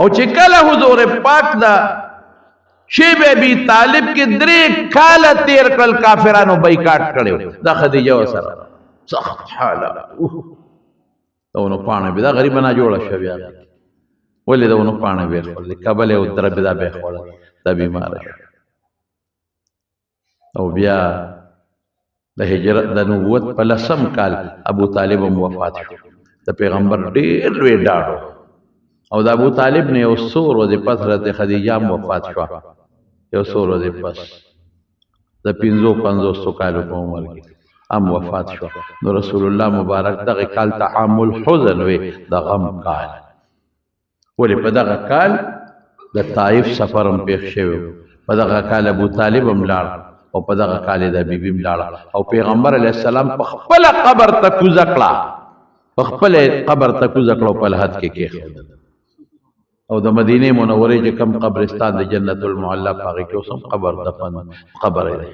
او چې کله حضور پاک دا شیب ابي طالب کې 3 کال تیر کړل کافرانو بایکاټ کړو دا خدیجه وسره سخت حاله دونو پانه به دا غریب نه جوړه شو بیا ولې دونو پانه به خپل قبل او درب دا به خپل دا بیمار او بیا د هجرت د نبوت په لسم کال ابو طالب وفات شو د پیغمبر ډېر لوی ډاډو او د ابو طالب نه یو سور ورځې پس حضرت خدیجه وفات شو یو سور ورځې پس د 55 کالو په عمر کې ام وفات شو نو رسول الله مبارک دغه کال تعامل حزن وي د غم کال ولې په دغه کال د طائف سفرم پیښ شوی په دغه کال ابو طالب هم لاړ او په دغه کال د بیبي هم لاړ او پیغمبر علیه السلام په خپل قبر ته کوزه کړه په خپل قبر ته کوزه کړه په لحد کې کېښود او د مدینه منورې چې کم قبرستان د جنت المعلا پاغه کې اوسم قبر دفن قبر دی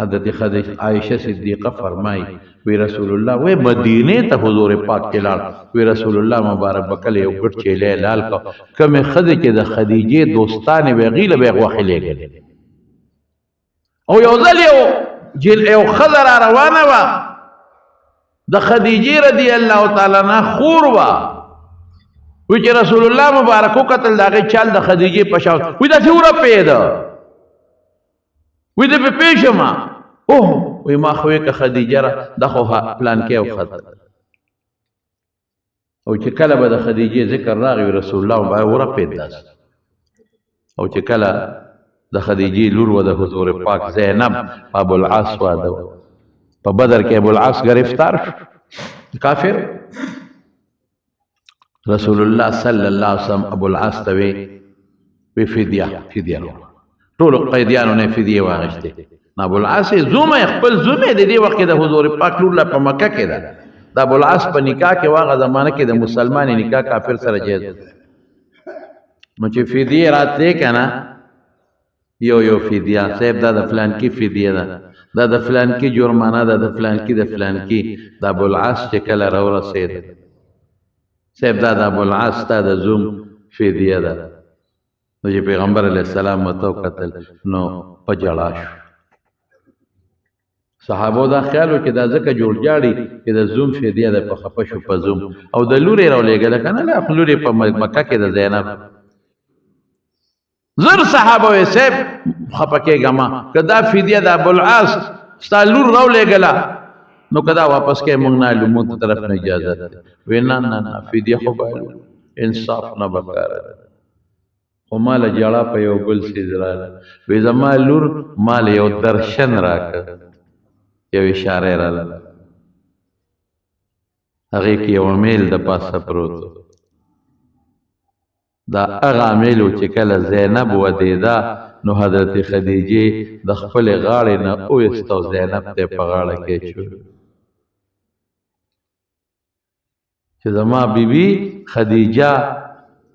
حضرت خدیجه عائشه صدیقه فرمای وی رسول الله وی مدینه ته حضور پاک کې لاړ وی رسول الله مبارک بکله یو ګټ چیلې لال کو کمه خدیجه د خدیجه دوستانه وی غیله به غوخلې او یو ځل یو خضر روانه وا د خدیجه رضی الله تعالی عنها خور وا وی چې رسول الله مبارک قتل داغه چال د خدیجه پښاو وی دا څوره پیدا وی د په پېښما او وی ما خوې ک خدیجه را د خو پلان کې او خط او چې کله به د خدیجه ذکر راغی رسول الله مبارک ور پیدا او چې کله د خدیجه لور و د حضور پاک زینب ابو العاص واده په بدر کې ابو العاص گرفتار شو کافر رسول الله صلی الله علیه وسلم ابو العاص ته وی فدیه ټول قیدیانو نه فدیه واغشته ابو العاص زومه خپل زومه د دې وخت د حضور پاک لور په مکه کې ده د ابو العاص په نکاح کې واغه زمانه کې د مسلمان نکاح کافر سره جایز نو چې فدیه راته کنه یو فدیه صاحب دا د فلان کی فدیه ده دا د فلان کی جرمانه ده د فلان کی د ابو العاص چې کله را ورسید صاحب دا د ابو العاص تا د زوم فدیه ده نو چې پیغمبر علیه السلام متو قتل نو پجړا شو صحابو دا خیالو کې دا ځکه جوړ جاړي چې د زوم فدیه ده په خپه شو په زوم او د لوري راولېګل کنه لا لوري په مکه کې د زینب زر صحابه وي سیب خپکه غما کدا فدیه د ابو العاص ستالور راولېګلا نو کدا واپس کې مونږ نه لمو طرف نه اجازه ده وینا نه فدیه خو به انصاف نه وکړه او مال جړه په یو بل سي زراله وې زما لور مال یو درشن راک یو اشاره رااله هغه کې یو میل د پاسه پروت دا هغه میل چې کله زینب ودیدا نو حضرت خدیجه د خپل غاړې نه او استو زینب ته په غاړه کې شو چې زما بیبي خدیجه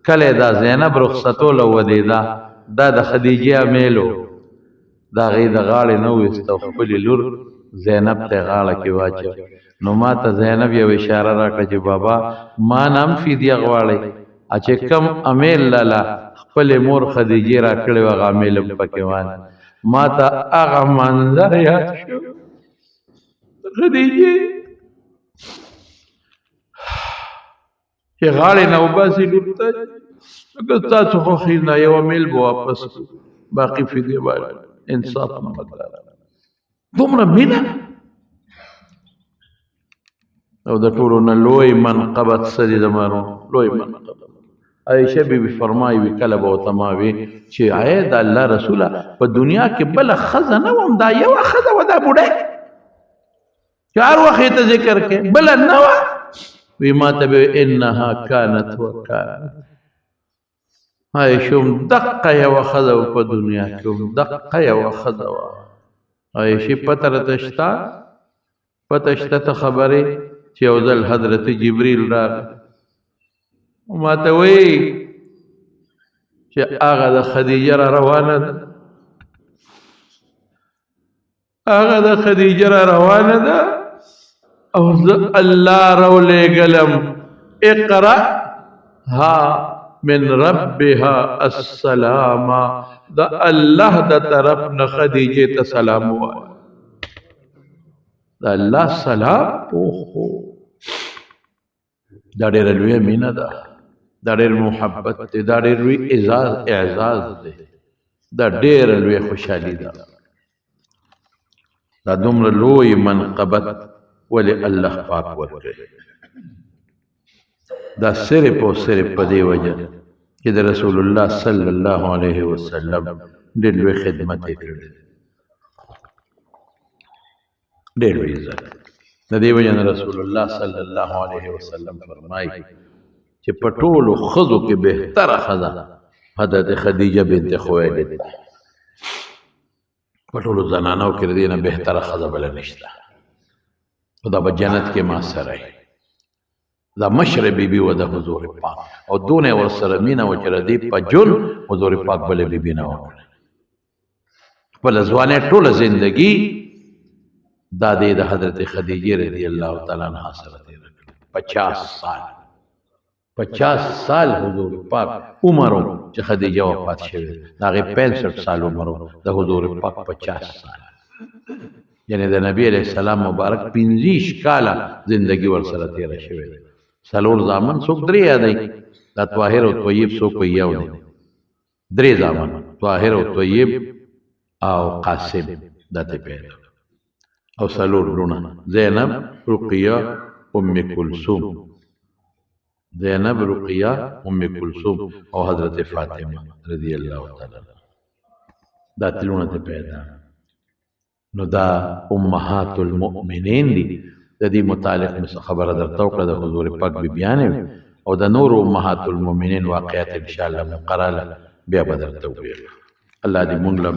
کله دا زینب رخصتول ودیدا دا د خدیجه میلو دا غي د غاړې نه وستو خپل لور زینب ته غاړه کې واچو نو ما ته زینب یو اشاره راکړه چې بابا ما نام فدیه غواړي چې کم امیل لاله خپل مور خدیجه را کړې و غامیل پکوان ما ته هغه منظر یاد شو خدیجه چې غاړې نه وباسي لورته که تاسو خو خیرنا یو امیل به واپس باقی فدیه باندې انصاف نه وکړه دومره مینه او د ټولو نه لوی منقبت سړي زمانو لوی منقبت عائشہ بی بی فرمایي وی کله به تماوي چې عید الله رسوله په دنیا کې بل خزانه وم دا یو خزه ودا بوډه چار وخت ته ذکر کې بل نه وی ما ته انها كانت وكانت عائشہ دقه یو خزه په دنیا کې دقه یو خزه عائشہ پتشتا خبره چې او ځل حضرت جبريل را ما ته وی چې هغه د خدیجه روانه ده هغه د خدیجه روانه ده او الله رولې قلم اقرا ها من ربها السلام دا الله دا طرف نه خدیجه ته سلام وایي دا الله سلام اوهو دا ډېره لویه مینه ده دا ډېر محبت دی دا ډېر لوی اعزاز دی دا ډېره لویه خوشحالي ده دا دومره لوی منقبت ولې الله پاک ورکړي دا صرف او صرف په دې وجه چې د رسول الله صلی الله علیه وسلم ډېر لوی خدمت یې کړی ډېر لوی عزت د دې وجه نه رسول الله صلی الله علیه وسلم فرمایي چې په ټولو ښځو کې بهتره ښځه حضرت خدیجه بنت خویلد ده په ټولو زنانو کې د دې نه بهتره ښځه بله نشته او دا په جنت کې ما سره دا مشر بیبي و د حضور پاک او دونه ورسره مینه و چې د دې په جون حضور پاک بله بیبي نه وکړه خپله ځوانۍ ټوله زندګي دا دی د حضرت خدیجې رضی الله تعالی عنها سره تېره کړه 50 سال حضور پاک عمر چې خدیجه وفات شوې د هغې 65 سال عمر د حضور پاک 50 سال یعنی د نبی علیه السلام مبارک 25 کاله زندگی ورسره تېره شوې ده څلور زامن څوک درې یادوي دا طاهر او طیب څوک یو دی درې زامن طاهر او طیب او قاسم دا ته پیدا او څلور لونه زینب رقیه ام کلثوم زینب رقیه ام کلثوم او حضرت فاطمه رضی الله تعالی دا تلونه ته پیدا نو دا امهات المؤمنین دي د دې متعلق مس خبره درته وکړه د حضور پاک بیانې او د نور امهات المؤمنین واقعیت ان شاء الله مقراله بیا به درته وویل الله دې مونږ له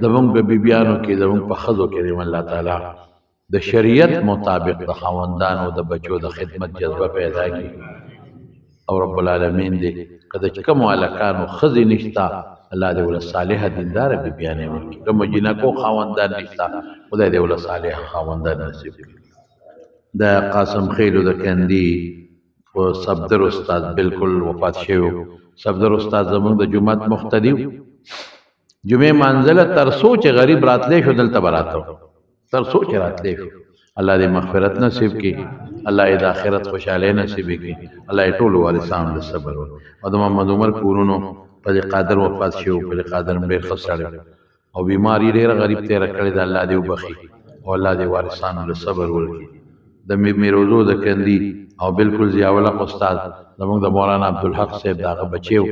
زمونږ په بیانو کې زمونږ په ښځو کې الله تعالی د شریعت مطابق د خاوندانو د بچو د خدمت جذبه پیدا کړي او رب العالمین دې کله چې کوم الکانو ښځې نشته الله دې ول صالحه دیندار بیانې ورکړي کوم جنکو خاوندان نشته خدای دې ول صالحه خاوندان نصیب کړي د قاسم خیلو د کندي او صفدر استاد بالکل وفات شوی صفدر استاد زمونږ د جمعات مختدی جمعه منزله تر سوچ غریب راتلې شو دلته براتو تر سوچ راتلې شو الله دې مغفرت نصیب کړي الله دې آخرت خوشاله نصیب کړي الله دې ټول وارثانو له صبر او د محمد عمر کورونو په قادر وفات شو په قادر ډېر خسړ او بیماری ډېر غریب تیر کړی د الله دې وبخي او الله دې وارثانو له صبر ورکړي د میروزو د کندي او بالکل ضیاءالله استاد زموږ د مولانا عبدالحق صاحب دغه بچیو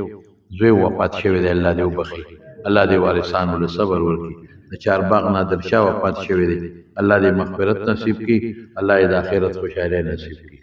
زوی وفات شوی دی الله دې وبخي الله دې وارثانو له صبر ورکړي د چارباغ نادر شاه وفات شوی دی الله دې مغفرت نصیب کړي الله دې د آخرت خوشاله نصیب کړي